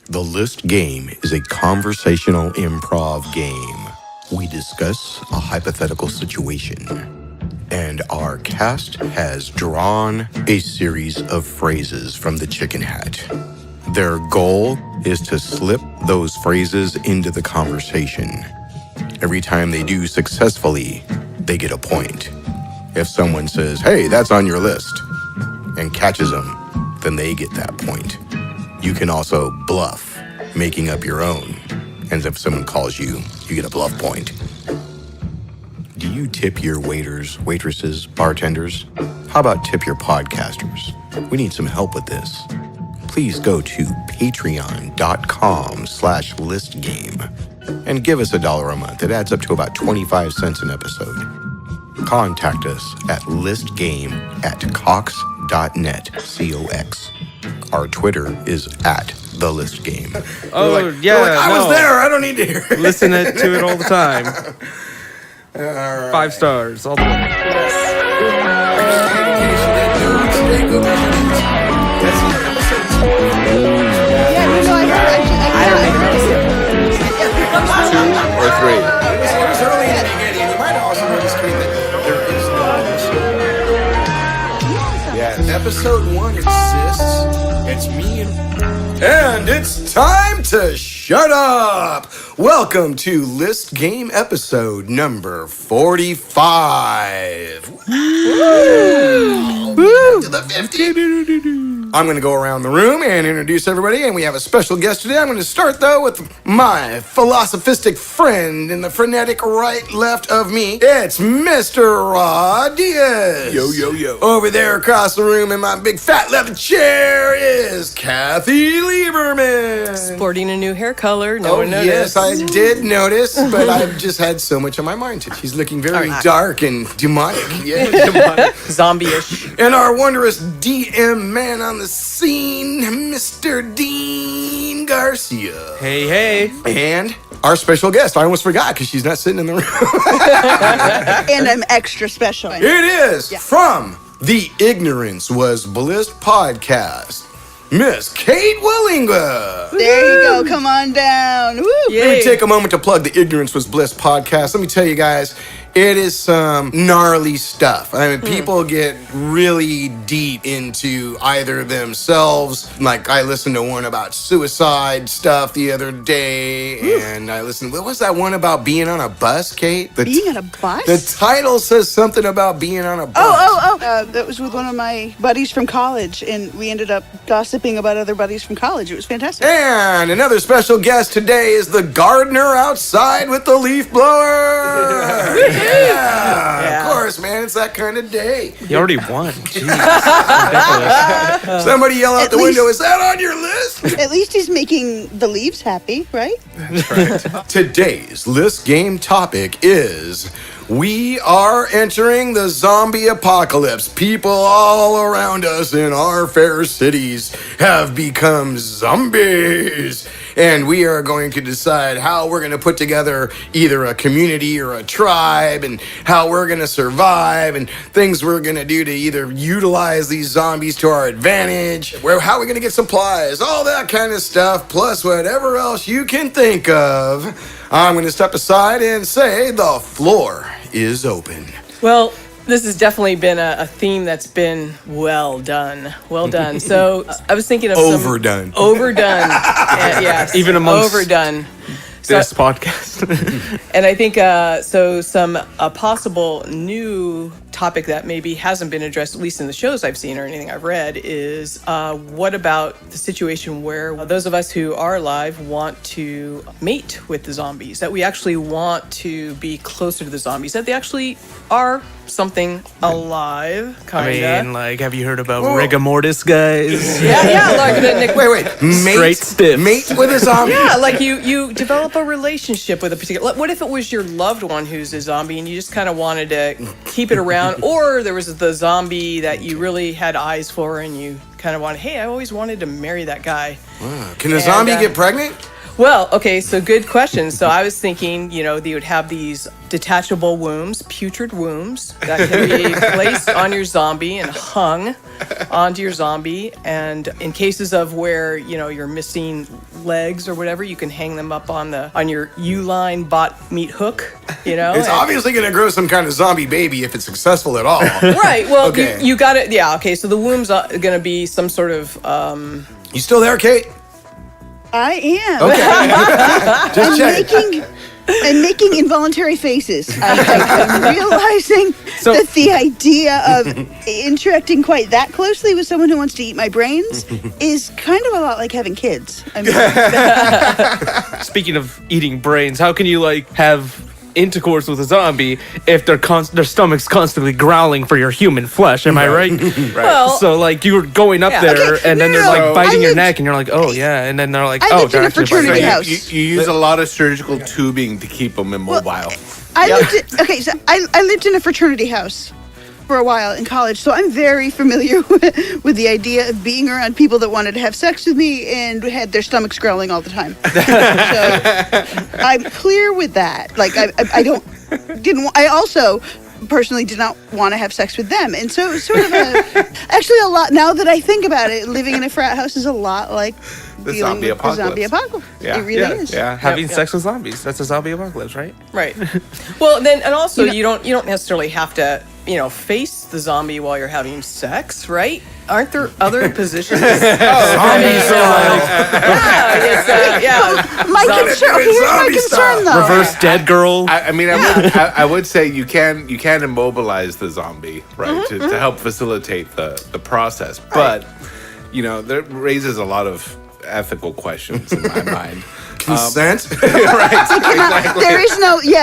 The List Game is a conversational improv game. We discuss a hypothetical situation, and our cast has drawn a series of phrases from the chicken hat. Their goal is to slip those phrases into the conversation. Every time they do successfully, they get a point. If someone says, "Hey, that's on your list," and catches them, then they get that point. You can also bluff, making up your own. And if someone calls you, you get a bluff point. Do you tip your waiters, waitresses, bartenders? How about tip your podcasters? We need some help with this. Please go to patreon.com/listgame and give us $1 a month. It adds up to about 25 cents an episode. Contact us at listgame@cox.net, COX. Our Twitter is @thelistgame. Oh, yeah. I was there. I don't need to hear it. Listen to it all the time. All right. 5 stars. All the way. Or 3. It was early in the beginning. You might also notice that there is no episode. Yeah, episode 1 exists. It's me and it's time to shut up. Welcome to List Game episode number 45. Woo! To the 50. I'm going to go around the room and introduce everybody, and we have a special guest today. I'm going to start, though, with my philosophistic friend in the frenetic right left of me. It's Mr. Diaz. Yo, yo, yo. Over there across the room in my big fat leather chair is Kathy Lieberman. Sporting a new hair color. No one noticed. Yes, I did notice, but I've just had so much on my mind today. She's looking very dark and demonic. Yeah, demonic. Zombie-ish. And our wondrous DM man on the scene, Mr. Dean Garcia. Hey, hey. And our special guest, I almost forgot because she's not sitting in the room. And I'm extra special. It is from the Ignorance Was Bliss podcast, Miss Kate Wallinga. There you go. Come on down. Woo. Let me take a moment to plug the Ignorance Was Bliss podcast. Let me tell you guys, it is some gnarly stuff. I mean, people get really deep into either themselves. Like, I listened to one about suicide stuff the other day, and I listened. What was that one about being on a bus, Kate? Being on a bus? The title says something about being on a bus. That was with one of my buddies from college, and we ended up gossiping about other buddies from college. It was fantastic. And another special guest today is the gardener outside with the leaf blower. Yeah, of course, man. It's that kind of day. You already won. Jeez. Somebody yell out the window, is that on your list? At least he's making the leaves happy, right? That's right. Today's list game topic is we are entering the zombie apocalypse. People all around us in our fair cities have become zombies. And we are going to decide how we're going to put together either a community or a tribe and how we're going to survive and things we're going to do to either utilize these zombies to our advantage, how are we going to get supplies, all that kind of stuff, plus whatever else you can think of. I'm going to step aside and say the floor is open. Well, this has definitely been a theme that's been well done. Well done. So I was thinking of Overdone. Overdone. Yes. Even amongst overdone. this podcast. And I think a possible new topic that maybe hasn't been addressed, at least in the shows I've seen or anything I've read, is what about the situation where those of us who are alive want to mate with the zombies, that we actually want to be closer to the zombies, that they actually are something alive, kind of. I mean, like, have you heard about rigor mortis, guys? Yeah, like Nick. Wait. Straight stiff. Mate with a zombie? Yeah, like you develop a relationship with a particular... What if it was your loved one who's a zombie and you just kind of wanted to keep it around, or there was the zombie that you really had eyes for and you kind of wanted, hey, I always wanted to marry that guy. Wow. Can a zombie get pregnant? Well, okay, so good question. So I was thinking, that you would have these detachable wombs, putrid wombs, that can be placed on your zombie and hung onto your zombie. And in cases of where, you're missing legs or whatever, you can hang them up on your U-line bot meat hook, It's obviously going to grow some kind of zombie baby if it's successful at all. Right, well, Okay. you got it. Yeah, okay, so the womb's are going to be some sort of... You still there, Kate? I am. Okay. Just checking. I'm making involuntary faces. I'm realizing that the idea of interacting quite that closely with someone who wants to eat my brains is kind of a lot like having kids. Speaking of eating brains, how can you have intercourse with a zombie if their stomach's constantly growling for your human flesh? Am I right? Right. Well, So you're going up there, Okay, and then no, they're no, biting I your lived- neck, and you're like, oh yeah, and then they're like, I oh, lived in they're a actually fraternity biting house. You use a lot of surgical tubing to keep them immobile. I lived in a fraternity house for a while in college, so I'm very familiar with the idea of being around people that wanted to have sex with me and had their stomachs growling all the time. So I'm clear with that. I also personally did not want to have sex with them, and so it was sort of actually a lot. Now that I think about it, living in a frat house is a lot like The dealing zombie with the apocalypse. zombie apocalypse. Yeah. It really is. Yeah, having Yep. sex with zombies. That's a zombie apocalypse, right? Right. Well, then, and also, you don't necessarily have to, face the zombie while you're having sex, right? Aren't there other positions? My concern. Okay, here's my concern, though. Reverse dead girl. I would say you can immobilize the zombie, right, to help facilitate the process. But that raises a lot of ethical questions in my mind. Consent? Right.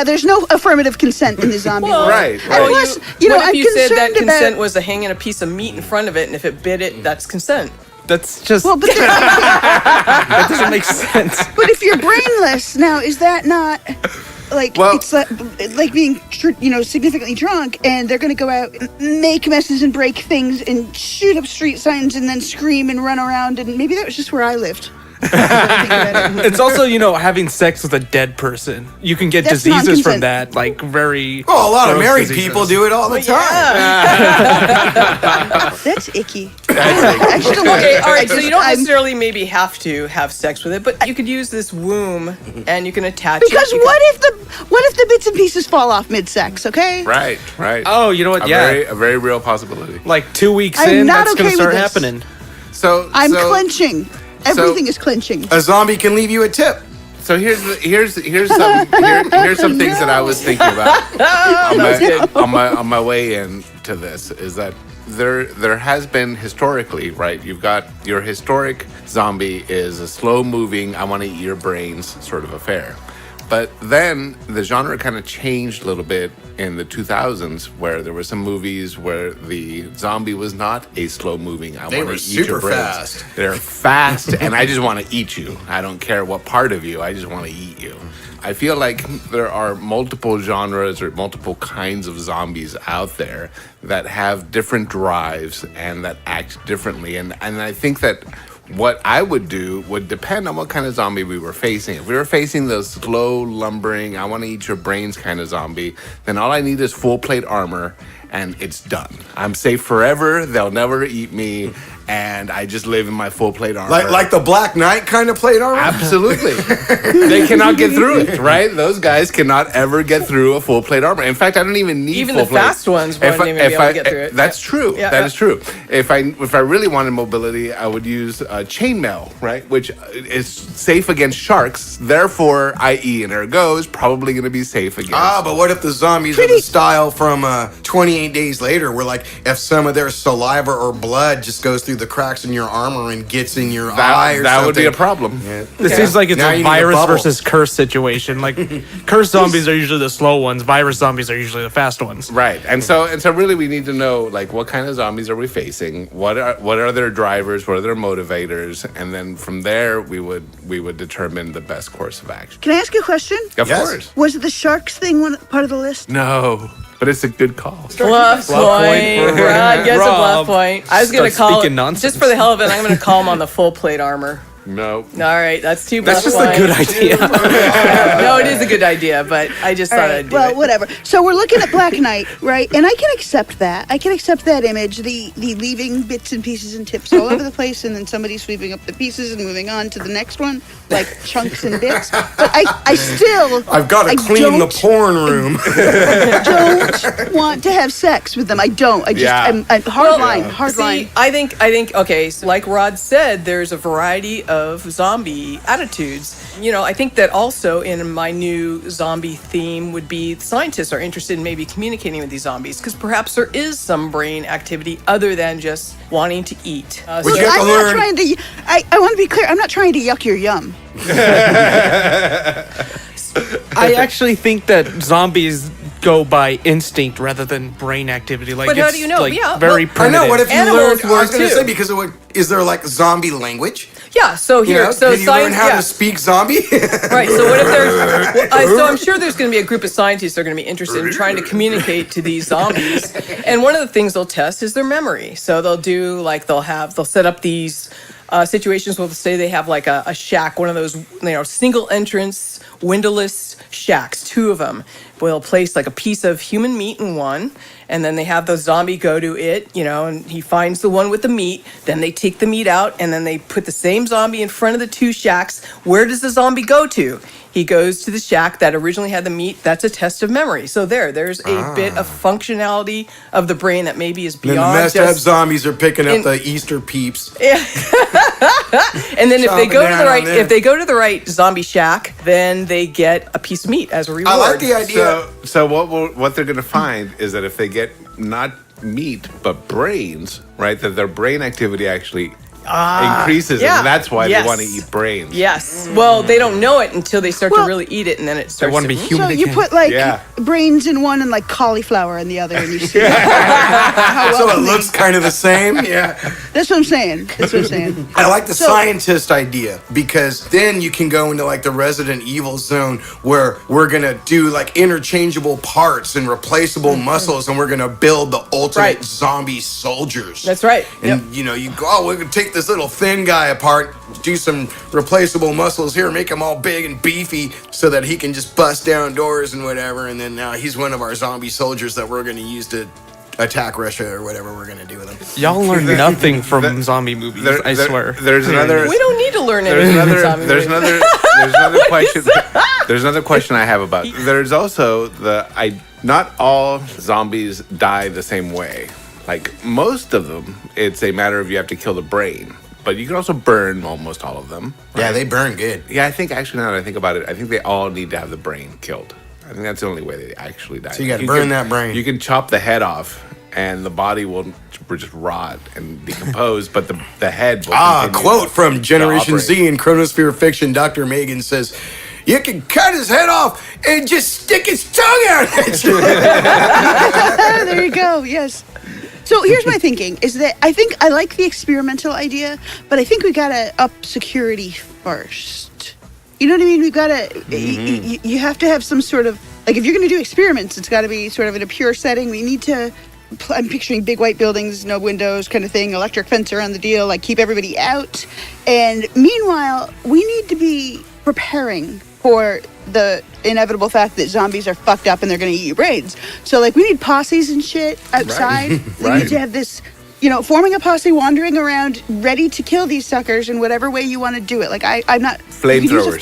There's no affirmative consent in the zombie world. Right. And Well, plus, what I'm if you said that concerned consent about- was to hanging a piece of meat in front of it, and if it bit it, that's consent? That's just Well, but that doesn't make sense. But if you're brainless, now is that not it's like being significantly drunk, and they're going to go out and make messes and break things and shoot up street signs and then scream and run around, and maybe that was just where I lived. It's also, having sex with a dead person. You can get That's diseases from non-consent. that, very. Oh, a lot of gross married diseases. people do it all the time. That's icky. Actually, Okay, all right, so you don't I'm- necessarily maybe have to have sex with it, but you could use this womb, and you can attach Because it. what if the bits and pieces fall off mid-sex? Okay. Right. Oh, you know what? A very real possibility. 2 weeks I'm in, not that's okay gonna start with this. happening. So I'm clenching. Everything is clenching. A zombie can leave you a tip. So here's some things that I was thinking about on my way into this, is that there has been historically, right? You've got your historic zombie is a slow moving, I want to eat your brains sort of affair. But then the genre kind of changed a little bit in the 2000s, where there were some movies where the zombie was not a slow moving. They want were to eat your super brains. fast. They're fast, and I just want to eat you. I don't care what part of you. I just want to eat you. I feel like there are multiple genres or multiple kinds of zombies out there that have different drives and that act differently. And I think that what I would do would depend on what kind of zombie we were facing. If we were facing the slow, lumbering, I want to eat your brains kind of zombie, then all I need is full plate armor, and it's done. I'm safe forever. They'll never eat me, and I just live in my full plate armor. Like the Black Knight kind of plate armor? Absolutely. They cannot get through it, right? Those guys cannot ever get through a full plate armor. In fact, I don't even need Even full the plate. fast ones wouldn't even be able to get through it. That's true. Yeah, That yeah. is true. If I really wanted mobility, I would use chainmail, right? Which is safe against sharks. Therefore, i.e. and ergo is probably going to be safe against. But what if the zombies are the style from 28 Days Later, where if some of their saliva or blood just goes through the cracks in your armor and gets in your eye or that something? would be a problem. This seems like it's Now you a need a virus bubble. versus curse situation. Curse zombies are usually the slow ones. Virus zombies are usually the fast ones. Right, and so really, we need to know what kind of zombies are we facing? What are their drivers? What are their motivators? And then from there, we would determine the best course of action. Can I ask you a question? Of Yes. course, Was the sharks thing part of the list? no, but it's a good call. Bluff point. point for Rod gets a bluff Rob. point. I was going to Start call speaking it, nonsense. just for the hell of it, I'm going to call him on the full plate armor. No. All right, that's 2 That's plus just 1. a good idea. No, it is a good idea, but I just All thought right, I'd do well, it. whatever. So we're looking at Black Knight, right? And I can accept that. I can accept that image, the leaving bits and pieces and tips all over the place, and then somebody sweeping up the pieces and moving on to the next one, like chunks and bits. But I still, I've got to clean the porn room. don't want to have sex with them. I don't. I just, Yeah. I'm hard line. See, I think, okay, so like Rod said, there's a variety of zombie attitudes. You know, I think that also in my new zombie theme would be scientists are interested in maybe communicating with these zombies because perhaps there is some brain activity other than just wanting to eat. We Look, get to I'm learn- not trying to. I want to be clear. I'm not trying to yuck your yum. I actually think that zombies go by instinct rather than brain activity. Like, But how it's, do you know? like, Yeah, very well, I primitive. know. What if you Animals learned? I was were going to too. say because is there like zombie language? Yeah, so You here, know, so can you learn how yeah. to speak zombie? Right. So what if there's? So I'm sure there's going to be a group of scientists that are going to be interested in trying to communicate to these zombies. And one of the things they'll test is their memory. So they'll do like they'll set up these situations where they'll say they have like a shack, one of those single entrance windowless shacks, 2 of them. They'll place like a piece of human meat in one, and then they have the zombie go to it, and he finds the one with the meat. Then they take the meat out, and then they put the same zombie in front of the 2 shacks. Where does the zombie go to? He goes to the shack that originally had the meat. That's a test of memory. So there's a bit of functionality of the brain that maybe is Then the beyond messed up just. zombies are picking up in- the Easter peeps. And then if they Chomping go to down the on right, them. if they go to the right zombie shack, then they get a piece of meat as a reward. I like the idea. So what they're going to find is that if they get not meat but brains, right, that their brain activity actually increases, yeah, and that's why yes. they want to eat brains. Yes. Well, they don't know it until they start to Well- really eat it, and then it starts want to to be human So you again. put like Yeah. brains in one and like cauliflower in the other, and you see how So it welcoming- looks kind of the same. Yeah. That's what I'm saying. That's what I'm saying. I like the So- scientist idea because then you can go into like the Resident Evil zone where we're gonna do like interchangeable parts and replaceable muscles, and we're gonna build the ultimate Right. zombie soldiers. That's right. And you go, oh, we're gonna take this little thin guy apart, do some replaceable muscles here, make him all big and beefy, so that he can just bust down doors and whatever. And then now he's one of our zombie soldiers that we're gonna use to attack Russia or whatever we're gonna do with him. Y'all learn nothing from zombie movies, I swear. There's another. We don't need to learn There's anything. another. Zombie There's movies. another question. There's another question I have about. There's also not all zombies die the same way. Like most of them, it's a matter of you have to kill the brain, but you can also burn almost all of them. Yeah, they burn good. Yeah, I think actually now that I think about it, I think they all need to have the brain killed. I think that's the only way they actually die. So you gotta burn that brain. You can chop the head off, and the body will just rot and decompose, but the head will. continue Quote from to Generation operate. Z in Chronosphere Fiction, Dr. Megan says, you can cut his head off and just stick his tongue out at you. There you go. Yes. So here's my thinking: is that I think I like the experimental idea, but I think we gotta up security first. You know what I mean? We gotta. You have to have some sort of like if you're gonna do experiments, it's got to be sort of in a pure setting. We need to. I'm picturing big white buildings, no windows, kind of thing, electric fence around the deal, like keep everybody out. And meanwhile, we need to be preparing for the inevitable fact that zombies are fucked up and they're going to eat your brains. So, like, we need posses and shit outside. We Right. need to have this, forming a posse, wandering around, ready to kill these suckers in whatever way you want to do it. Like, I'm not. You can use a Flamethrowers.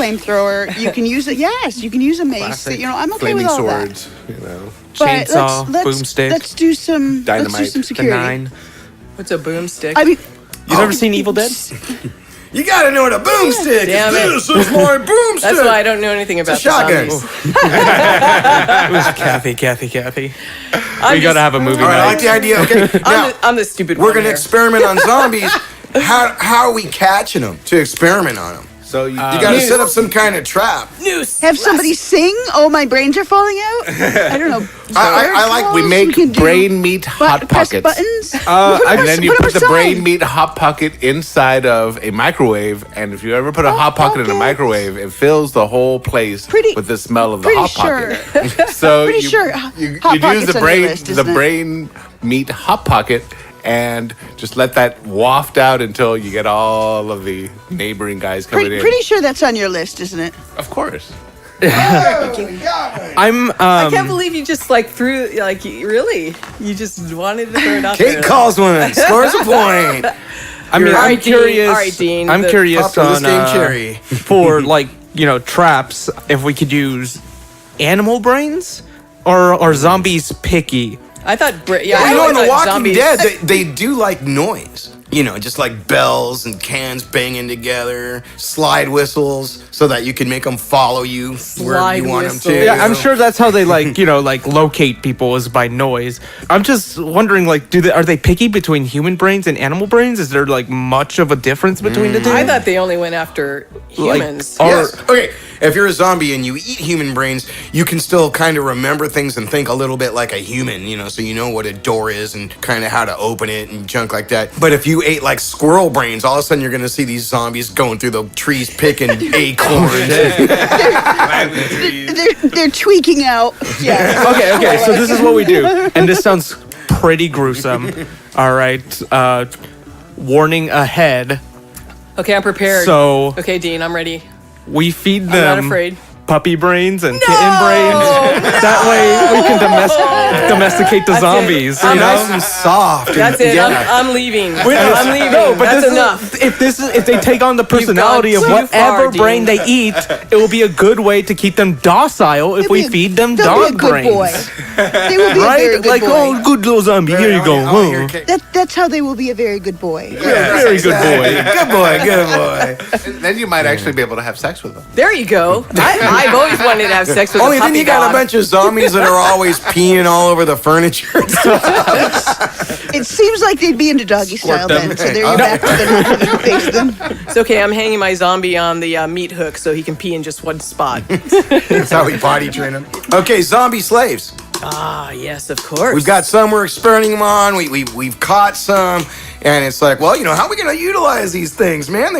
flamethrower. You can use it. Yes, you can use a mace. Classic. I'm okay Flaming with all swords, that. But Chainsaw, boomstick, Let's do some. Let's do Dynamite. some the security. 9. What's a boomstick? I mean, You never seen Evil Dead? You gotta know what a boomstick Damn it. is. This is my boomstick. That's why I don't know anything about It's a shotgun. the zombies. It was Kathy. We gotta have a movie All right, I night. like the idea. Okay, now I'm the stupid we're one gonna here. experiment on zombies. How are we catching them to experiment on them? So you, You gotta set up some kind of trap. Noose. have somebody sing. Oh, my brains are falling out. I don't know. I like- we make can do brain meat hot press pockets. buttons. And then you put the brain meat hot pocket inside of a microwave, and if you ever put a hot pocket in a okay. microwave, it fills the whole place Pretty- with the smell of the pretty hot pocket. So Pretty you, sure you, Hot you use Pocket's the on your list, isn't it? brain meat hot pocket, and just let that waft out until you get all of the neighboring guys coming in. Pretty sure that's on your list, isn't it? Of course. I'm I can't believe you just like threw like really. You just wanted to throw it out there. Kate calls one, scores a point. I mean, All I'm right, Dean. curious. All right, Dean. I'm curious Pop of the on Sting cherry. for like traps. If we could use animal brains, or are zombies picky? I thought, Well, I in always The thought Walking zombies. Dead, they do like noise. Just like bells and cans banging together, slide whistles, so that you can make them follow you where Slide you want them whistle. to. Yeah, I'm sure that's how they like locate people is by noise. I'm just wondering, like, are they picky between human brains and animal brains? Is there like much of a difference between the two? I thought they only went after humans. Yes. Okay. If you're a zombie and you eat human brains, you can still kind of remember things and think a little bit like a human, so you know what a door is and kind of how to open it and junk like that. But if you ate like squirrel brains, all of a sudden you're going to see these zombies going through the trees picking acorns. They're tweaking out. Yeah. Okay, so this is what we do. And this sounds pretty gruesome. All right. Warning ahead. Okay, I'm prepared. So Okay, Dean, I'm ready. we feed I'm them not afraid. puppy brains and kitten brains. That way we can domesticate the That's it. zombies. I'm You Nice know? and soft. That's it. I'm leaving. I'm leaving. No, but That's this enough. If they take on the personality of too whatever far, brain Dean. they eat, it will be a good way to keep them docile if we feed them They'll dog be a good brains. boy. They will be a very Right? good Like, boy. oh, good little zombie. Here you go. That's how they will be a very good boy. Very good boy. Good boy, good boy. And then you might actually be able to have sex with them. There you go. I've always wanted to have sex with Only a then puppy you got dog. a bunch of zombies that are always peeing all over the furniture. It seems like they'd be into doggy style them. then. So there you back to the face them. It's okay. I'm hanging my zombie on the meat hook so he can pee in just one spot. That's how we potty train them. Okay, zombie slaves. Ah, yes, of course. We've got some we're experimenting on. We've caught some. And it's like, well, how are we going to utilize these things, man?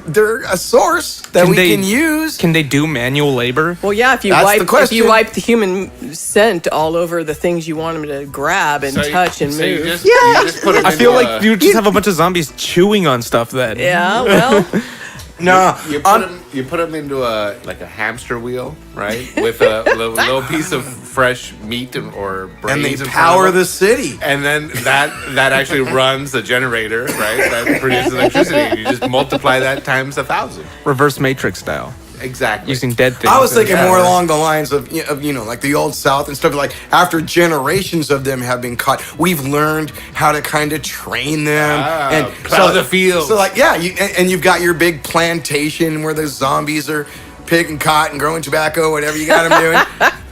They're a source that we can use. Can they do manual labor? Well, yeah. If you That's the question. wipe the human scent all over the things you want them to grab and touch and move. You Yeah. just put 'em I feel into like you just have a bunch of zombies chewing on stuff then. Yeah. Well. No, You put them into a hamster wheel, right? With a little piece of fresh meat or brains. and they in front of power them. the city. And then that actually runs the generator, right? That produces electricity. You just multiply that times 1,000. Reverse Matrix style. Exactly. Using dead things. I was thinking as- more along the lines of like the old South and stuff. Like after generations of them have been caught, we've learned how to kind of train them and plow the fields. So like you've got your big plantation where the zombies are picking cotton, growing tobacco, whatever you got them doing.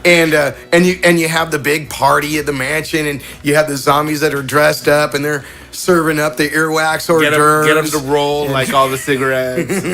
And you have the big party at the mansion, and you have the zombies that are dressed up and they're serving up the earwax hors Get d'oeuvres. them to roll like all the cigarettes.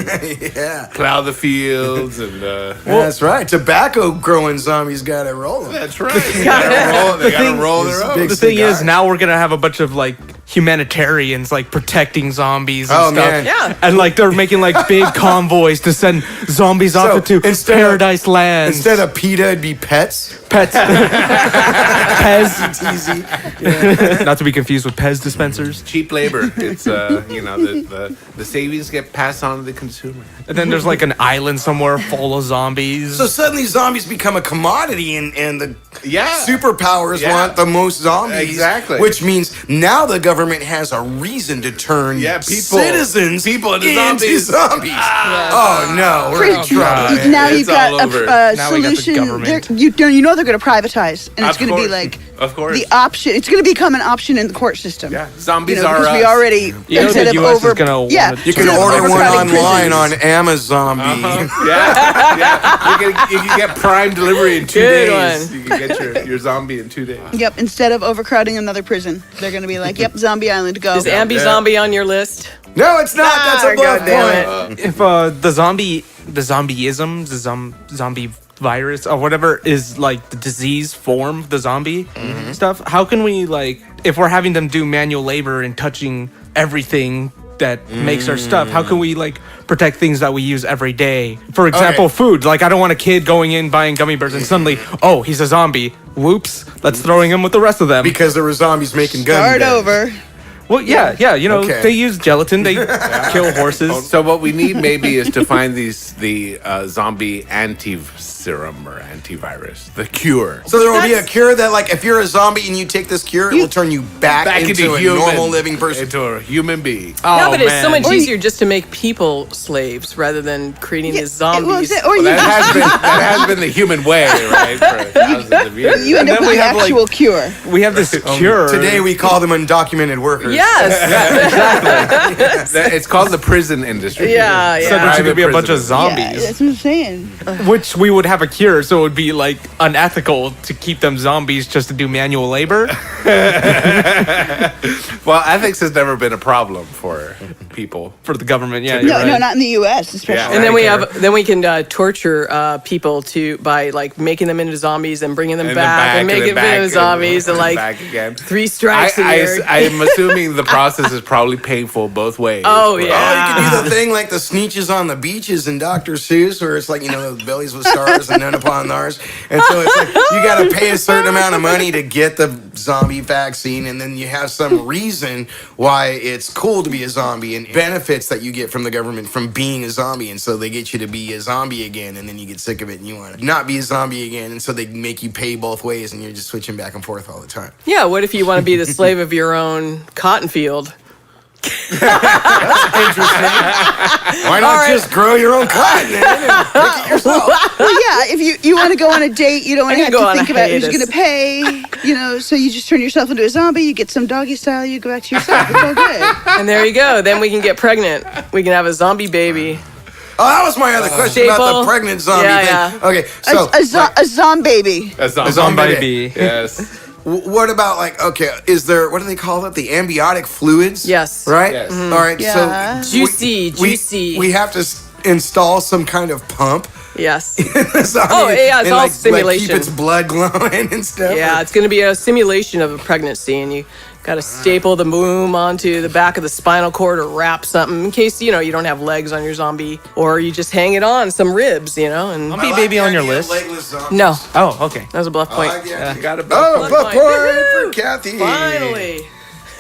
Yeah. Plow the fields and. That's right. Tobacco growing zombies got to roll them. That's right. They gotta roll their own. big The thing is, cigars. now we're gonna have a bunch of like humanitarians like protecting zombies and Oh, stuff. man. Yeah. And like they're making like big convoys to send zombies off into instead of- paradise lands. Instead of PETA, it'd be pets. pets, Pez, Easy. not to be confused with Pez dispensers. Cheap labor. It's the savings get passed on to the consumer. And then there's like an island somewhere full of zombies. So suddenly zombies become a commodity, and the Yeah. superpowers Yeah. want the most zombies. Exactly. Which means now the government has a reason to turn citizens people into into zombies. Oh no, we're in Pretty- trouble. now It's you've got all over. a Now we got the solution. government. You know they're going to privatize, and it's Of going to be course. like Of course. the option. It's going to become an option in the court system. Yeah. Zombies You know, are because us. we already You know instead the of US is over gonna wanna yeah You can instead of order one overcrowding online prisons. on Amazon. Yeah. You can get Prime delivery in 2 Good days. one. You can get your zombie in 2 days. Yep, instead of overcrowding another prison, they're going to be like, "Yep, Zombie Island, go." Is Ambi Zombie on your list? No, it's not. That's a God bluff damn point. If the zombieism, the zombie virus or whatever is like the disease form, the zombie stuff, how can we like, if we're having them do manual labor and touching everything that makes our stuff, how can we like protect things that we use every day? For example, Okay. food. Like I don't want a kid going in buying gummy bears and suddenly, oh, he's a zombie. Whoops, let's throwing him with the rest of them. Because there were zombies making guns. Start over. Well, yeah. You know, Okay. they use gelatin. They kill horses. So what we need maybe is to find the zombie serum or antivirus, the cure. So there will be a cure that, like, if you're a zombie and you take this cure, it will turn you back into a human, normal living person. into a human being. No, but it's so man. much easier just to make people slaves rather than creating these zombies. That has been the human way, right, for thousands of years. you end up then with we an have, like- actual cure. We have this cure. Today we call them undocumented workers. Yes. It's called the prison industry. Yeah, So yeah. there's going to be a bunch of Prison. zombies, Yeah, that's what I'm saying. which we would have a cure. So it would be like unethical to keep them zombies just to do manual labor. Well, ethics has never been a problem for people. For the government, yeah. No, you're right. no, not in the U.S. especially. And then we can torture people by like making them into zombies and bringing them And back and then making back them zombies and like back again. 3 strikes and you're- I'm assuming the process is probably painful both ways. Oh, for- yeah. Oh, you can do the thing like the Sneetches on the beaches in Dr. Seuss, where it's like, you know, the bellies with stars and none upon ours. And so it's like you got to pay a certain amount of money to get the zombie vaccine, and then you have some reason why it's cool to be a zombie and benefits that you get from the government from being a zombie. And so they get you to be a zombie again, and then you get sick of it and you want to not be a zombie again. And so they make you pay both ways, and you're just switching back and forth all the time. Yeah, what if you want to be the slave of your own cotton field? Why not just grow your own cotton and pick it yourself? Well, yeah, if you want to go on a date, you don't want to I have can go to on think a about who's hiatus. going to pay, so you just turn yourself into a zombie, you get some doggy style, you go back to yourself. It's all good. And there you go. Then we can get pregnant. We can have a zombie baby. Oh, that was my other question about Staple. the pregnant zombie Yeah, thing. Okay, so A zombie. A zombie. zombie baby. Yes. what about, like, okay, is there, what do they call it? The amniotic fluids? Yes. Right? Yes. All right, Yeah. so Juicy. we have to install some kind of pump. Yes. Oh, yeah, it's all simulation. keep its blood glowing and stuff. Yeah, it's going to be a simulation of a pregnancy, and you got to staple the womb onto the back of the spinal cord or wrap something in case, you don't have legs on your zombie, or you just hang it on some ribs, and Zombie baby on your list? no, Oh, okay. that was a bluff point. You got to Oh, Blood but point. for Kathy. Finally.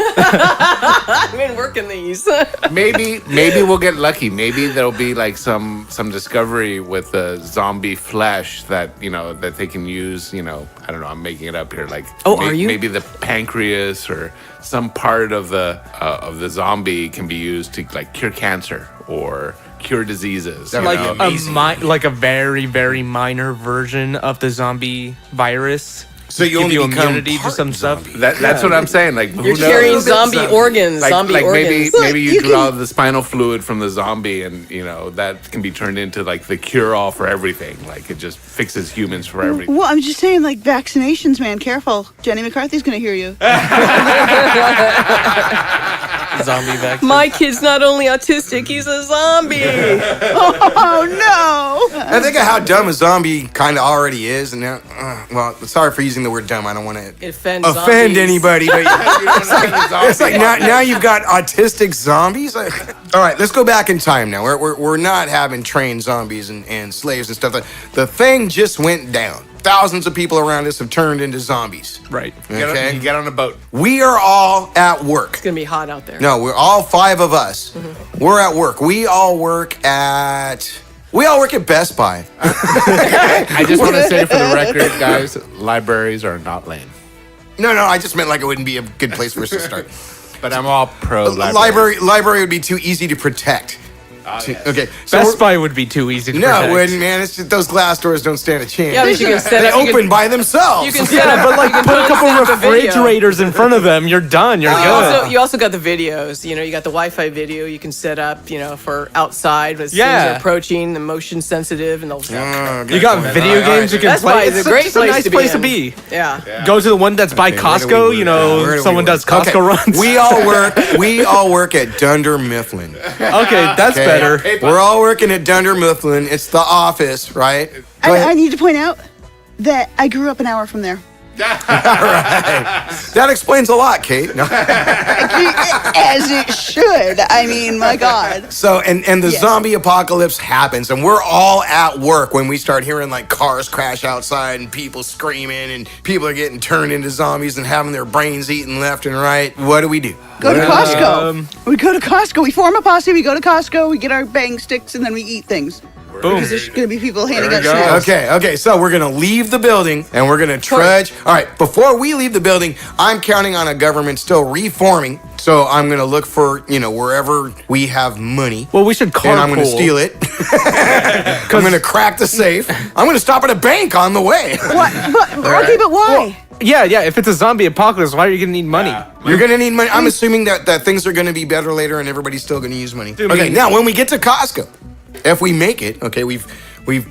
I've been working these. maybe we'll get lucky. Maybe there'll be like some discovery with the zombie flesh that that they can use. I don't know. I'm making it up here. Like, are you? Maybe the pancreas or some part of the zombie can be used to like cure cancer or cure diseases. That would Like be amazing. like a very, very minor version of the zombie virus. So you Give only you become immunity to part some stuff. zombie. That's what I'm saying. Like, who You're knows? carrying Little bit zombie zombie. organs, Like maybe organs. maybe you you draw can- the spinal fluid from the zombie, and that can be turned into like the cure all for everything. Like it just fixes humans for everything. Well, I'm just saying, like, vaccinations, man, careful. Jenny McCarthy's going to hear you. Zombie vaccine. My kid's not only autistic, he's a zombie. Oh, no. I think of how dumb a zombie kind of already is, and now, well, sorry for using the word dumb. I don't want to It offends offend zombies. anybody, but it's like now you've got autistic zombies. All right, let's go back in time now. We're not having trained zombies and slaves and stuff. The thing just went down. Thousands of people around us have turned into zombies. Right. Okay, You get on a boat. we are all at work. It's gonna be hot out there. No, we're all 5 of us. We're at work. We all work at Best Buy. I just want to say for the record, guys, libraries are not lame. No, I just meant like it wouldn't be a good place for us to start. But I'm all pro library. Library would be too easy to protect. Okay, so Best Buy would be too easy to no, protect. it wouldn't, man. It's just, those glass doors don't stand a chance. Yeah, but you can set they up. You open can, by themselves. you can set up, But like, you can put a couple set up a video. refrigerators in front of them. You're done. You're good. You also got the videos. You got the Wi-Fi video you can set up. For outside as things Yeah. are approaching, the motion sensitive, and they'll. You got video games you can Best play. Buy is a great it's place nice to be place to in. be. Yeah. Go to the one that's by Costco. Where do Someone we does work? Costco Okay, runs. We all work at Dunder Mifflin. Okay, that's Okay? better. We're all working at Dunder Mifflin. It's the office, right? Go I ahead. need to point out that I grew up an hour from there. That explains a lot, Kate. No. As it should. I mean, my God. So, and the Yes. zombie apocalypse happens, and we're all at work when we start hearing like cars crash outside and people screaming and people are getting turned into zombies and having their brains eaten left and right. What do we do? Go to Costco. We go to Costco. We form a posse. We go to Costco. We get our bang sticks, and then we eat things. Boom. Because there's going to be people handing There out we go. snacks. Okay, so we're gonna leave the building and we're gonna trudge. All right, before we leave the building, I'm counting on a government still reforming. So I'm gonna look for, wherever we have money. Well, we should carpool. And I'm gonna steal it. I'm gonna crack the safe. I'm gonna stop at a bank on the way. What? Okay, but why? Yeah. If it's a zombie apocalypse, why are you gonna need money? You're gonna need money. I'm assuming that things are gonna be better later and everybody's still gonna use money. Okay, now when we get to Costco, if we make it, okay, we've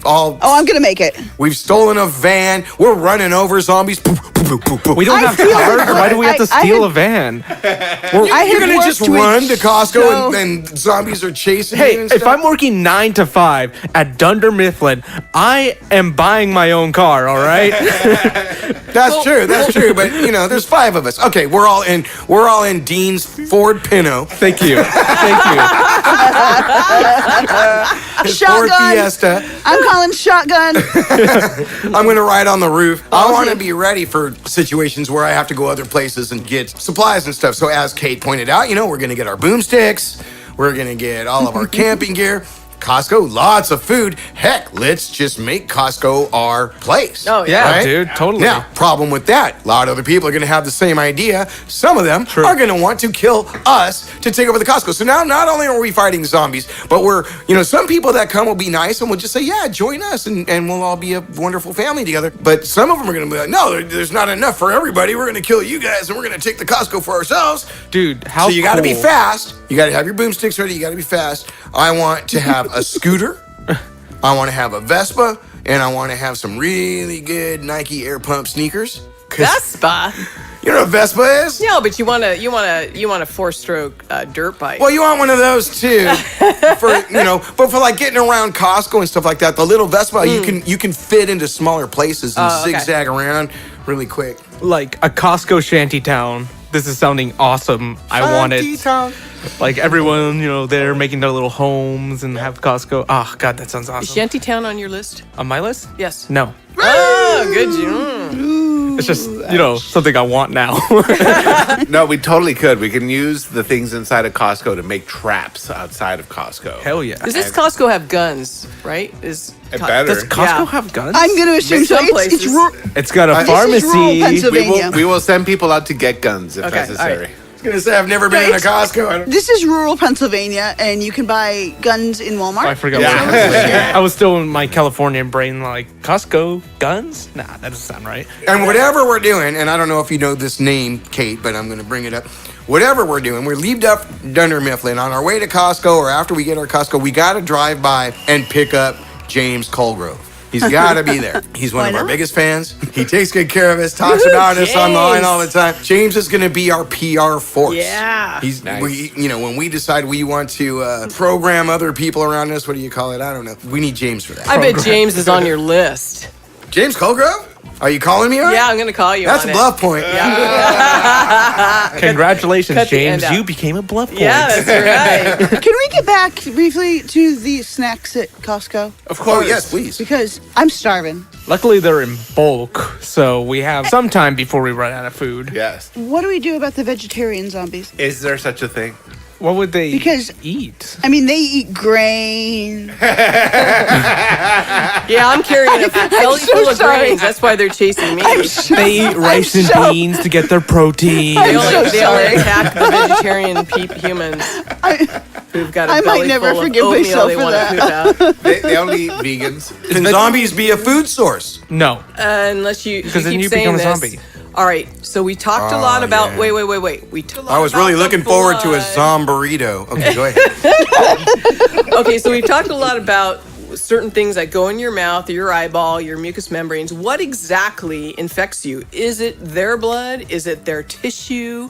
all Oh, I'm going to make it. we've stolen a van. We're running over zombies. We don't I have feel cars. like- Why do we have to I steal had- a van? I You're had gonna just worked with run to Costco so- and zombies are chasing you Hey, and if stuff? I'm working 9 to 5 at Dunder Mifflin, I am buying my own car. All right. That's true. But there's 5 of us. Okay, we're all in Dean's Ford Pinto. Thank you. His Ford Shotgun. Fiesta. I'm calling shotgun. I'm gonna ride on the roof. I want to be ready for situations where I have to go other places and get supplies and stuff. So as Kate pointed out, we're gonna get our boomsticks. We're gonna get all of our camping gear. Costco, lots of food. Heck, let's just make Costco our place. Oh, Yeah, Right? dude. Totally. Now, problem with that, a lot of other people are going to have the same idea. Some of them are going to want to kill us to take over the Costco. So now, not only are we fighting zombies, but we're, some people that come will be nice and will just say, yeah, join us, and we'll all be a wonderful family together. But some of them are going to be like, no, there's not enough for everybody. We're going to kill you guys, and we're going to take the Costco for ourselves. Dude, how So you got to be cool. fast. You got to have your boomsticks ready. You got to be fast. I want to have a scooter. I want to have a Vespa, and I want to have some really good Nike Air Pump sneakers. 'Cause Vespa. you know what a Vespa is? No, but you want a 4-stroke dirt bike. Well, you want one of those too, but for like getting around Costco and stuff like that. The little Vespa, you can fit into smaller places and Oh, okay. zigzag around really quick. Like a Costco shanty town. This is sounding awesome. I want it. Town. Like everyone, they're making their little homes and have Costco. Oh, God, that sounds Is awesome. Shantytown on your list? On my list? Yes. No. Oh, good. Mm. It's just, something I want now. No, we totally could. We can use the things inside of Costco to make traps outside of Costco. Hell yeah. Does this Costco have guns, right? It better. Does Costco Yeah. have guns? I'm going to assume so. Some It's places. It's got a This is rural pharmacy. Pennsylvania. We will send people out to get guns if Okay, necessary. all right. I was gonna say I've never been in a Costco. I don't- This is rural Pennsylvania, and you can buy guns in Walmart. I forgot. Yeah. What I was still in my Californian brain, like Costco guns. Nah, that doesn't sound right. And whatever we're doing, and I don't know if you know this name, Kate, but I'm going to bring it up. Whatever we're doing, we leave up Dunder Mifflin on our way to Costco, or after we get our Costco, we got to drive by and pick up James Colgrove. He's got to be there. He's one Why of our not? biggest fans. He takes good care of us, talks about us on the line all the time. James is going to be our PR force. Yeah. He's, Nice. when we decide we want to program other people around us, what do you call it? I don't know. We need James for that. I bet James is on your list. James Colgrove? Are you calling me on it? Yeah, I'm going to call you That's on a it. bluff point. Congratulations, cut the end James. out. You became a bluff point. Yeah, that's right. Can we get back briefly to the snacks at Costco? Of course. Oh, yes, please. Because I'm starving. Luckily, they're in bulk, so we have some time before we run out of food. Yes. What do we do about the vegetarian zombies? Is there such a thing? What would they Because- eat? I mean, they eat grain. Yeah, I'm carrying a belly so full of sorry. grains. That's why they're chasing me. They eat rice and so- beans to get their protein. I'm They so only sorry. attack the vegetarian humans who've got a I might belly never full of forgive oatmeal myself they for want that. to poop out. They only eat vegans. Can zombies be a food source? No. Unless you Because then keep you saying become a this. zombie. All right, so we talked a lot about. yeah. Wait. We talked. I was really looking forward to a zomburrito. Okay, go ahead. Okay, so we've talked a lot about certain things that go in your mouth, your eyeball, your mucous membranes. What exactly infects you? Is it their blood? Is it their tissue?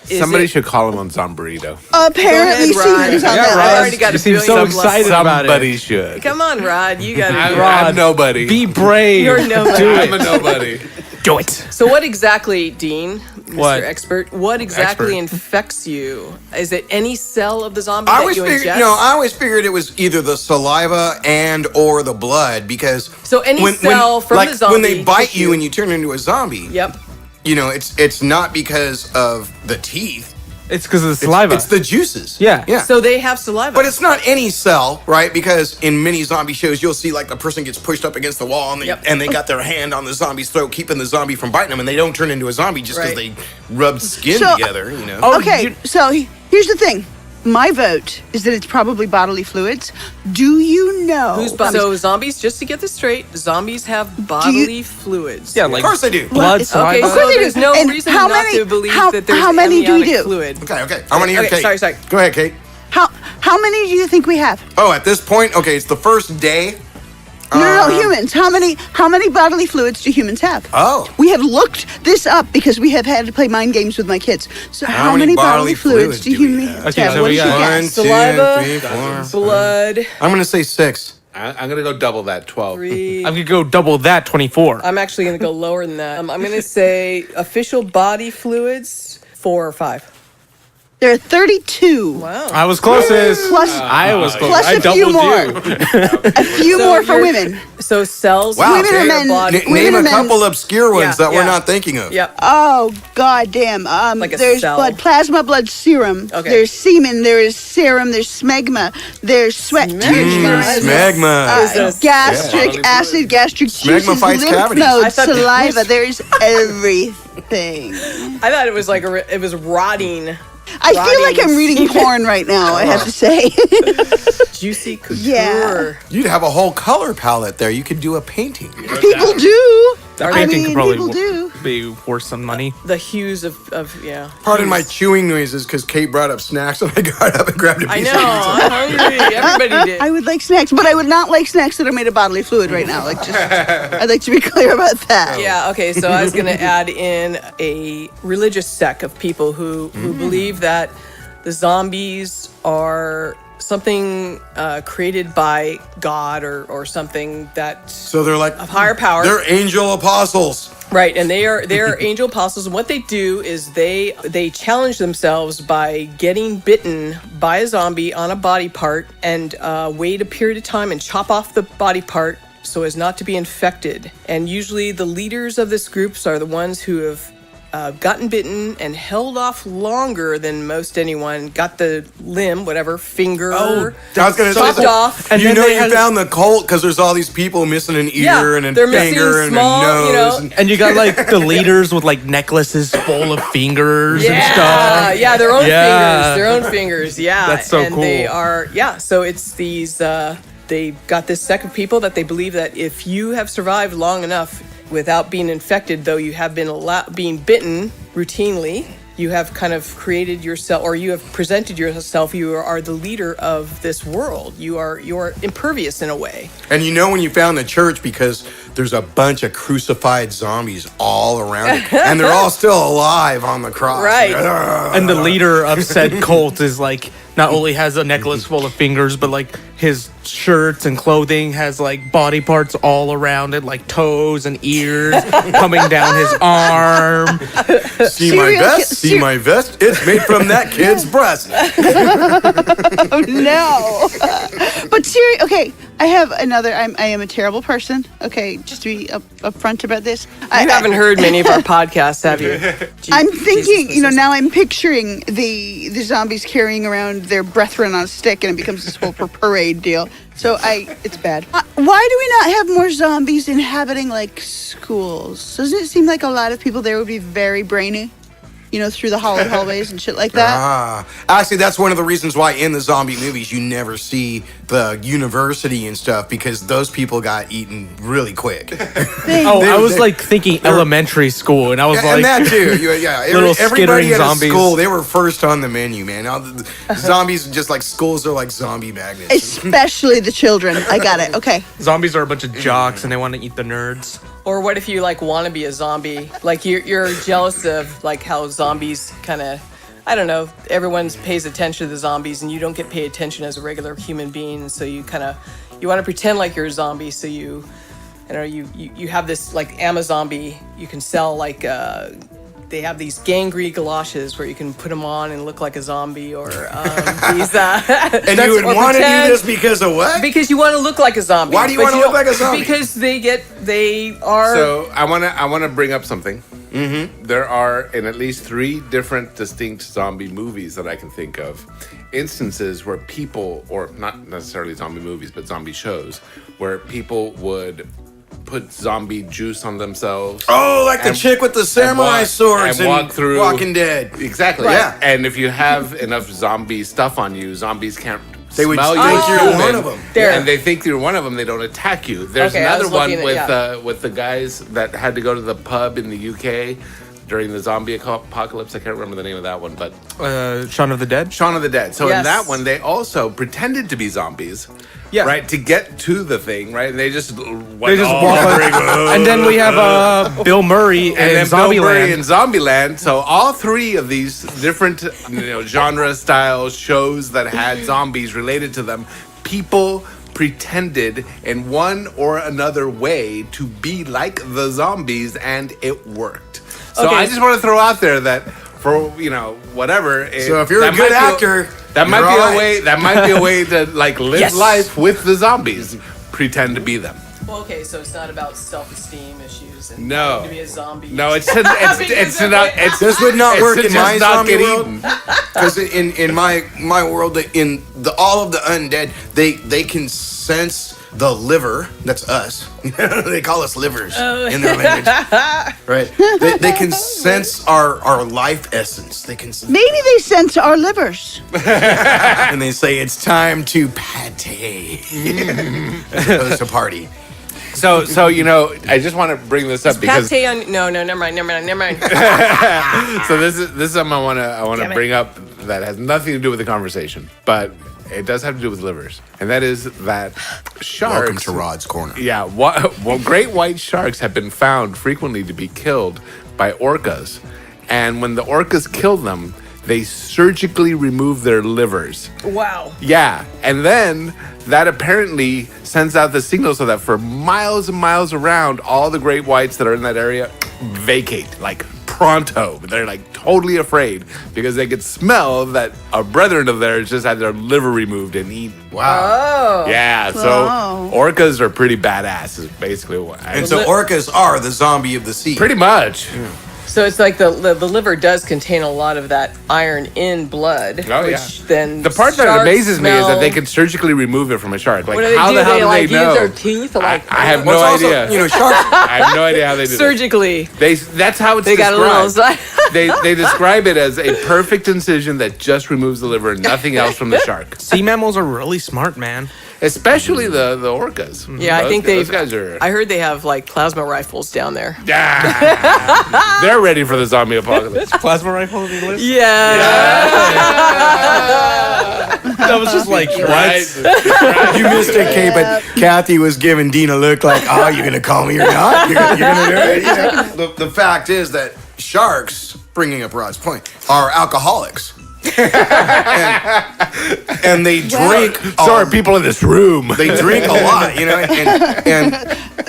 Is Somebody it- should call him on Zomburrito. Apparently, Go ahead, Rod. Susan's on Yeah, that Rod. list. already got You a seem billion so of blood. excited about it. Somebody should. Come on, Rod. You got I'm, to. I'm nobody. Be brave. You're nobody. Do I'm a it. nobody. Do it. So what exactly, Dean, Mr. What? Expert, what exactly Expert. infects you? Is it any cell of the zombie I that always you figured, ingest? I always figured it was either the saliva and or the blood because So any cell from like the zombie when they bite tissue- you and you turn into a zombie, Yep. it's not because of the teeth. It's because of the It's, saliva. it's the juices. Yeah. Yeah. So they have saliva. But it's not any cell, right? Because in many zombie shows, you'll see like the person gets pushed up against the wall and Yep. they got their hand on the zombie's throat, keeping the zombie from biting them, and they don't turn into a zombie just because Right. they rub skin So- together, Oh, Okay, so here's the thing. My vote is that it's probably bodily fluids. Do you know? So zombies, just to get this straight, zombies have bodily fluids. yeah, Of like course they do. blood, Okay, saliva. Of course so they do. there's no And reason how not many- to believe how- that there's how many do we amniotic do? fluid. Okay. I want to hear Okay, Kate. sorry. Go ahead, Kate. How many do you think we have? Oh, at this point, okay, it's the first day. No, humans. How many bodily fluids do humans have? Oh. We have looked this up because we have had to play mind games with my kids. So how many bodily fluids do humans have? Okay, so What we did you got guess? One, two, Saliva, three, four. blood, I'm going to say 6. I'm gonna go double that, 12. 3. I'm gonna go double that, 24. I'm actually going to go lower than that. I'm going to say official body fluids, 4 or 5. There are 32. Wow. I was closest. Plus- I was close. plus I a few doubled more. you. A few more for you're- women. So cells. Wow, Women or Kate, men? Body. Women name or a men? couple obscure ones Yeah, that we're yeah. not thinking of. Yep. Oh goddamn! Like a There's cell. blood plasma, blood serum. Okay. There's semen. There is serum. There's smegma. There's sweat tissue. Smegma. Is this- Gastric Yeah. acid, gastric Smegma juices, fights lymph cavities. I nodes, thought that saliva. was- There's everything. I thought it was like it was rotting, I feel like I'm Rotting reading porn right now. I have to say. juicy couture. Yeah. You'd have a whole color palette there. You could do a painting. People do. That I painting mean, could probably people do. be worth some money. The hues of yeah. Pardon my chewing noises because Kate brought up snacks and I got up and grabbed a I piece know. of I'm hungry. Everybody did. I would like snacks, but I would not like snacks that are made of bodily fluid right now. Like, just, I'd like to be clear about that. Yeah, okay, so I was going to add in a religious sect of people who believe that the zombies are something created by God or something that So they're like of higher power. They're angel apostles. Right, and they're angel apostles, and what they do is they challenge themselves by getting bitten by a zombie on a body part and wait a period of time and chop off the body part so as not to be infected. And usually the leaders of this groups are the ones who have gotten bitten and held off longer than most anyone. Got the limb, whatever, finger. I was gonna say chopped that. off. And you then know they you had- found the cult because there's all these people missing an ear Yeah, and a they're missing finger and small, a nose. you know, and- And you got like the leaders with like necklaces full of fingers and Yeah, stuff. yeah, their own Yeah. fingers, their own fingers. Yeah, That's so and they cool. are, yeah. So it's these. They got this sect of people that they believe that if you have survived long enough without being infected, though you have been being bitten routinely, you have kind of created yourself, or you have presented yourself. You are the leader of this world. You're impervious in a way. And you know when you found the church because there's a bunch of crucified zombies all around it, and they're all still alive on the cross. Right. And the leader of said cult is like not only has a necklace full of fingers, but like his shirts and clothing has like body parts all around it, like toes and ears coming down his arm. See my Serial vest? ki- See my vest? It's made from that kid's breast. No. But seriously, okay, I have another. I am a terrible person. Okay, just to be upfront about this. You haven't heard many of our podcasts, have you? I'm Jesus, thinking, this is- now I'm picturing the zombies carrying around their brethren on a stick, and it becomes this whole parade deal. So it's bad. Why do we not have more zombies inhabiting like schools? Doesn't it seem like a lot of people there would be very brainy? Through the hollowed hallways and shit like that. Actually, that's one of the reasons why in the zombie movies you never see the university and stuff because those people got eaten really quick. Oh, I was like thinking elementary school, and I was And like, that too. little Everybody skittering at a zombies. school, they were first on the menu, man. Now, the zombies, just like schools, are like zombie magnets. Especially the children. I got it. Okay. zombies are a bunch of jocks, and they want to eat the nerds. Or what if you like want to be a zombie? Like you're jealous of like how zombies kind of, I don't know, everyone pays attention to the zombies and you don't get paid attention as a regular human being. So you want to pretend like you're a zombie. So you and you have this like Amazombie. You can sell like they have these gangry galoshes where you can put them on and look like a zombie, or these. And you would want to do this because of what? Because you want to look like a zombie. Why do you But want to look like a zombie? Because they are. So I wanna bring up something. Mm-hmm. There are in at least 3 different distinct zombie movies that I can think of, instances where people, or not necessarily zombie movies, but zombie shows, where people would put zombie juice on themselves. Oh, like the chick with the samurai swords and walk through Walking Dead. Exactly. Right. Yeah. And if you have enough zombie stuff on you, zombies can't. They would smell think you, you're and- one of them. There. And they think you're one of them. They don't attack you. There's Okay, I another was one looking at- with the guys that had to go to the pub in the UK during the zombie apocalypse. I can't remember the name of that one, but Shaun of the Dead. Shaun of the Dead. So Yes. in that one, they also pretended to be zombies. Yeah. Right, to get to the thing, right? And they just They just walk like, and then we have Bill Murray and then in Bill Murray Zombieland. in Zombieland. So all 3 of these different, genre style shows that had zombies related to them, people pretended in one or another way to be like the zombies, and it worked. So Okay. I just want to throw out there that for whatever. So if you're a that good might be actor, that might you're be all a right. way. That might be a way to like live Yes. life with the zombies. Pretend to be them. Well, okay, so it's not about self-esteem issues and No. wanting to be a zombie. No, it's not. This would not it's work to in just my not zombie get world. eaten. Because in my world, in all of the undead, they can sense the liver. That's us. They call us livers in their language, right? They can sense our life essence. They can, Maybe they sense our livers. and they say it's time to pate as opposed to party. So I just want to bring this up because Pate on no, never mind. so this is something I want to Damn it. bring up that has nothing to do with the conversation, but it does have to do with livers, and that is that sharks. Welcome to Rod's Corner. Yeah, well, great white sharks have been found frequently to be killed by orcas, and when the orcas kill them, they surgically remove their livers. Wow. Yeah, and then that apparently sends out the signal so that for miles and miles around, all the great whites that are in that area vacate, like pronto. They're like totally afraid because they could smell that a brethren of theirs just had their liver removed and eaten. Wow. Oh. Yeah, so Wow. orcas are pretty badass is basically what I And so orcas are the zombie of the sea. pretty much. So it's like the liver does contain a lot of that iron in blood, Oh, which yeah. then The part that sharks amazes me is that smell. they can surgically remove it from a shark. Like, What do they how do? the hell They do like they know? use their teeth, like I have Well, no it's also, idea. sharks. I have no idea how they do it. surgically. That's how it's They got described. a little. they describe it as a perfect incision that just removes the liver and nothing else from the shark. Sea mammals are really smart, man. Especially the orcas. Yeah, I think those they've. guys are. I heard they have like plasma rifles down there. Ah, they're ready for the zombie apocalypse. Plasma rifle on the list? Yeah. That was just like, Right? You missed it, Kate, but Kathy was giving Dean a look like, oh, you're going to call me or not? You're gonna do it? The fact is that sharks, bringing up Rod's point, are alcoholics. and they drink. So are people in this room. They drink a lot, and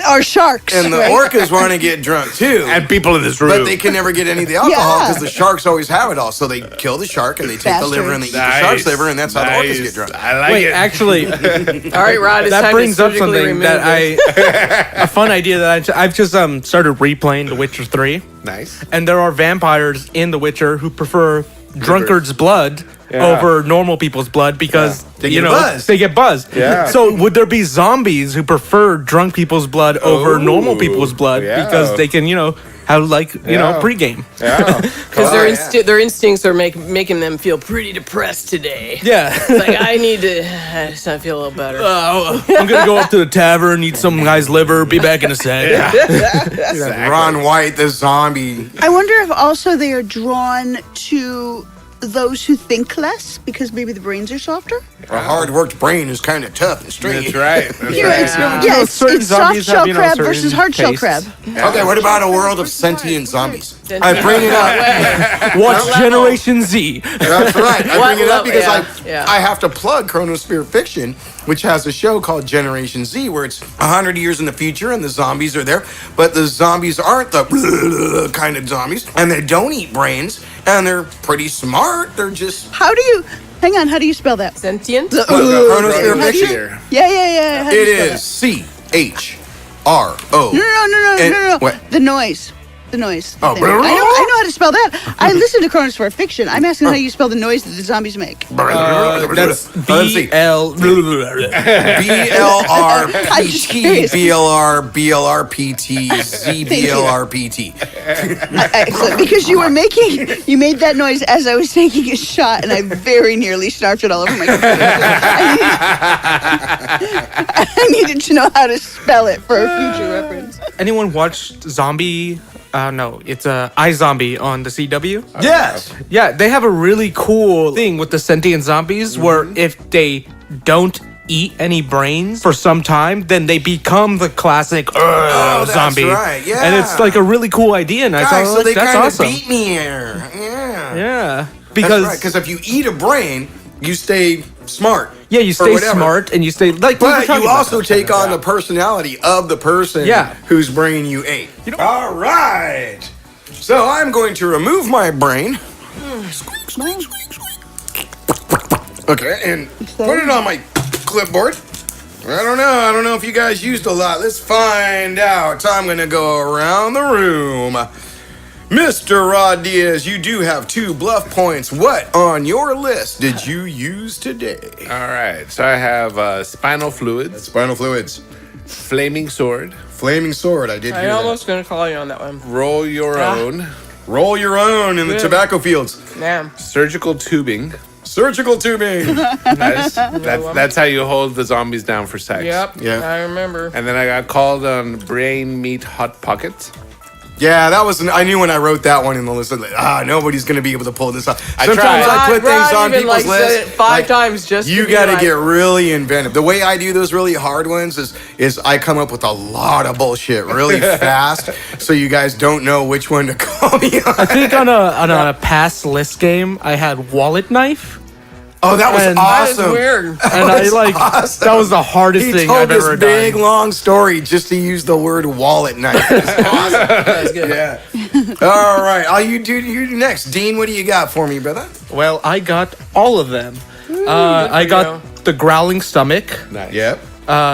Our sharks. the right? orcas want to get drunk too. And people in this room. But they can never get any of the alcohol Yeah. because the sharks always have it all. So they kill the shark and they take the liver and they eat the shark's liver, and that's how the orcas get drunk. I like wait, it. actually, All right, Rod. It's that time brings to up surgically something remove that this. a fun idea that I've just started replaying The Witcher 3. Nice. And there are vampires in The Witcher who prefer drunkards' blood Yeah. over normal people's blood because They get buzzed. they get buzzed. Yeah. So would there be zombies who prefer drunk people's blood over normal people's blood yeah. because they can have pregame? Yeah. Because their instincts are making them feel pretty depressed today. Yeah. It's like I need to feel a little better. I'm gonna go up to the tavern, eat some guy's liver, be back in a sec. Ron White, the zombie. I wonder if also they are drawn to those who think less because maybe the brains are softer. A hard-worked brain is kind of tough and straight. That's right. That's Yeah, right. it's certain soft zombies have, shell you know, crab certain versus hard shell tastes. crab. Okay, what about a world of sentient zombies? I bring it up. Watch Generation Z. That's right. I What bring it up level? because Yeah. I have to plug Chronosphere Fiction, which has a show called Generation Z, where it's 100 years in the future and the zombies are there, but the zombies aren't the kind of zombies, and they don't eat brains, and they're pretty smart. They're just How do you? Hang on. How do you spell that? Sentient? Chronosphere How do you- Fiction. Yeah. How do It you spell is CHRO. that? No. What? The noise. The noise. Oh, Thing. I know how to spell that. I listen to Chronosphere Fiction. I'm asking how you spell the noise that the zombies make. Let's That's see. BL. BLRPT, BLRPT, ZBLRPT. Excellent. Because you made that noise as I was taking a shot, and I very nearly snarfed it all over my computer. I needed to know how to spell it for a future reference. Anyone watched Zombie? No, it's iZombie on the CW. Yes. Yeah, they have a really cool thing with the sentient zombies where if they don't eat any brains for some time, then they become the classic that's zombie. right, yeah. And it's like a really cool idea, and I Guys, thought so they that's kind of awesome. beat me here. Yeah. Yeah, Because because if you eat a brain, you stay smart. yeah, you or stay whatever. smart and you stay like. we were But talking you about also that. take on the personality of the person Yeah. whose brain you ate. All right. So I'm going to remove my brain. Okay, and put it on my clipboard. I don't know if you guys used a lot. Let's find out. I'm going to go around the room. Mr. Rod Diaz, you do have 2 bluff points. What on your list did you use today? All right. So I have spinal fluids, Spinal fluids. flaming sword, Flaming sword, I did I hear almost gonna call you on that one. roll your own, that. Roll your own in the Good. tobacco fields. Yeah. surgical tubing. Surgical tubing. That's how you hold the zombies down for sex. Yep. Yeah. I remember. And then I got called on brain meat hot pockets. Yeah, that was. I knew when I wrote that one in the list. Like, nobody's gonna be able to pull this off. I Sometimes tried. I put Rod things on even, people's like, said lists. it 5 times just to You be got to like- get really inventive. The way I do those really hard ones is I come up with a lot of bullshit really fast, so you guys don't know which one to call me on. I think on a past list game, I had wallet knife, Oh, that was And- That is awesome. weird. and I like awesome. that was the hardest He thing told I've this ever big done. long story just to use the word wallet knife. It's awesome. That's good. Yeah. All right. You do next. Dean, what do you got for me, brother? Well, I got all of them. I got the growling stomach, Nice. Yep.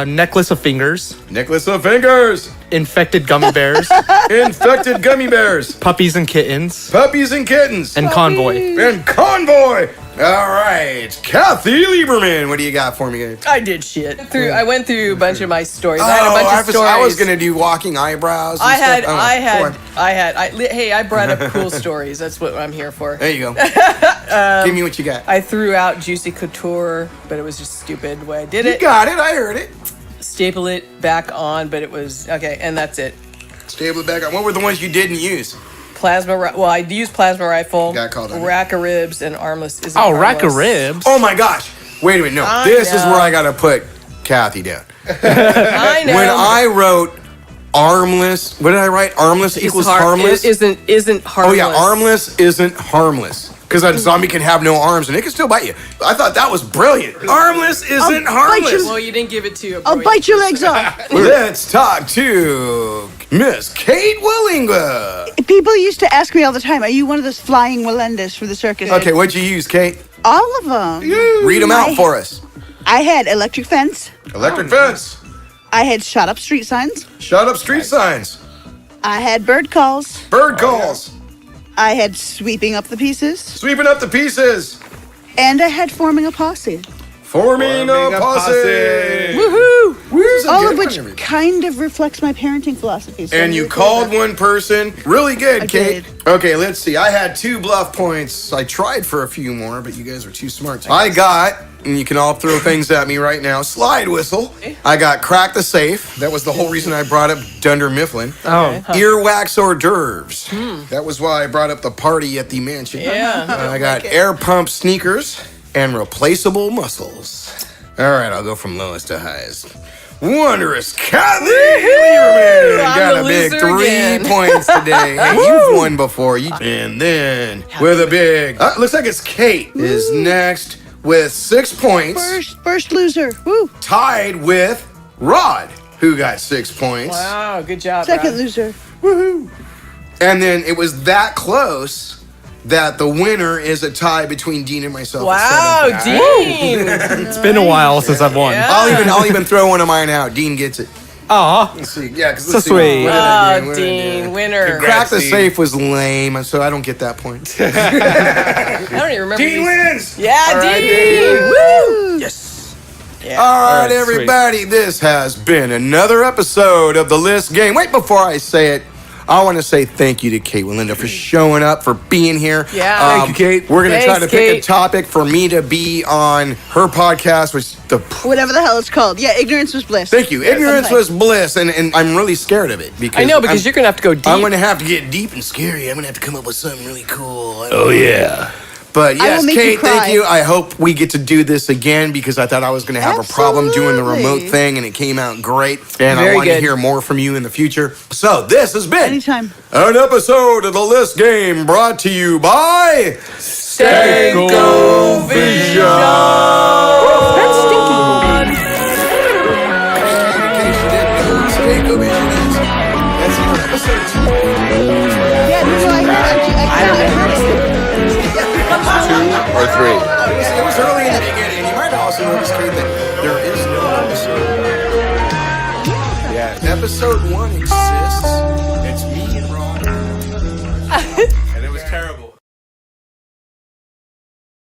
necklace of fingers, Necklace of fingers. infected gummy bears, Infected gummy bears. puppies and kittens, Puppies and kittens. and convoy. And convoy. All right. Kathy Lieberman, what do you got for me, guys? I did shit. I went through a bunch of my stories. I had a bunch of stories. I was gonna do walking eyebrows. And I had, stuff. hey, I brought up cool stories. That's what I'm here for. There you go. Give me what you got. I threw out Juicy Couture, but it was just stupid the way I did You it. got it. I heard it. Staple it back on, but it was, okay, and that's it. Stable it back on. What were the ones you didn't use? Well, I used plasma rifle, Got called on it. rack of ribs, and armless. Isn't Oh, rack of armless. ribs. Oh my gosh. Wait a minute. No. I This is know. where I gotta put Kathy down. I know. When I wrote armless, what did I write? Armless It's equals har- harmless? It isn't Oh harmless. yeah, armless isn't harmless. Because a zombie can have no arms and it can still bite you. I thought that was brilliant. Armless isn't bite harmless. you. Well, you didn't give it to you. I'll bite your legs off. Let's talk to Miss Kate Wallinga. People used to ask me all the time, "Are you one of those flying Walendas for the circus?" Okay, what'd you use, Kate? All of them. Read them out for us. I had electric fence. Electric fence. I had shut up street signs. Shut up street signs. I had bird calls. Bird calls. I had sweeping up the pieces. Sweeping up the pieces. And I had forming a posse. Forming a posse. Woohoo! All of which kind of reflects my parenting philosophy. So And I'm you really cool called with one person. Really good, I Kate. did. Okay, let's see. I had 2 bluff points. I tried for a few more, but you guys are too smart. I got, and you can all throw things at me right now, slide whistle. I got crack the safe. That was the whole reason I brought up Dunder Mifflin. Oh, Earwax hors d'oeuvres. That was why I brought up the party at the mansion. Yeah. I got air pump sneakers and replaceable muscles. All right, I'll go from lowest to highest. Wondrous Kathy Lieberman I'm got the a big loser 3 again. points today. Hey, you've won before. And then with a big, looks like it's Kate is next with 6 points, First loser. Woo. tied with Rod, who got 6 points. Wow, good job, Second Rod. loser. Woohoo! And then it was that close that the winner is a tie between Dean and myself. at Wow, 7. Dean. it's been a while since I've won. Yeah. I'll even throw one of mine out. Dean gets it. Aw, Let's see. Yeah, because So sweet. What did I do? Oh, What did I do? Dean, winner. Crack the Dean. safe was lame, so I don't get that point. I don't even remember. Dean these. wins. Yeah, All right, Dean. Woo! yes. Yeah. All right, All right, everybody. This has been another episode of the List Game. Wait, before I say it, I want to say thank you to Kate Willinda for showing up, for being here. Yeah. Thank you, Kate. We're going to try Thanks, to pick a Kate. topic for me to be on her podcast, which the. Whatever the hell it's called. Yeah, ignorance was bliss. Thank you. Ignorance Okay. was bliss, and I'm really scared of it because I know, because you're going to have to go deep. I'm going to have to get deep and scary. I'm going to have to come up with something really cool. Oh yeah. But I yes, will make you Kate, thank cry. you. I hope we get to do this again because I thought I was going to have a problem doing the remote Absolutely. thing, and it came out great. And I Very want to good. hear more from you in the future. So this has been Anytime. an episode of the List Game brought to you by Stanko Vision. Yeah, no, I heard it. Or 3. It was early in the beginning. You might also notice, Kate, that there is no episode. Yeah, episode 1 exists. It's me and Ron. And it was terrible.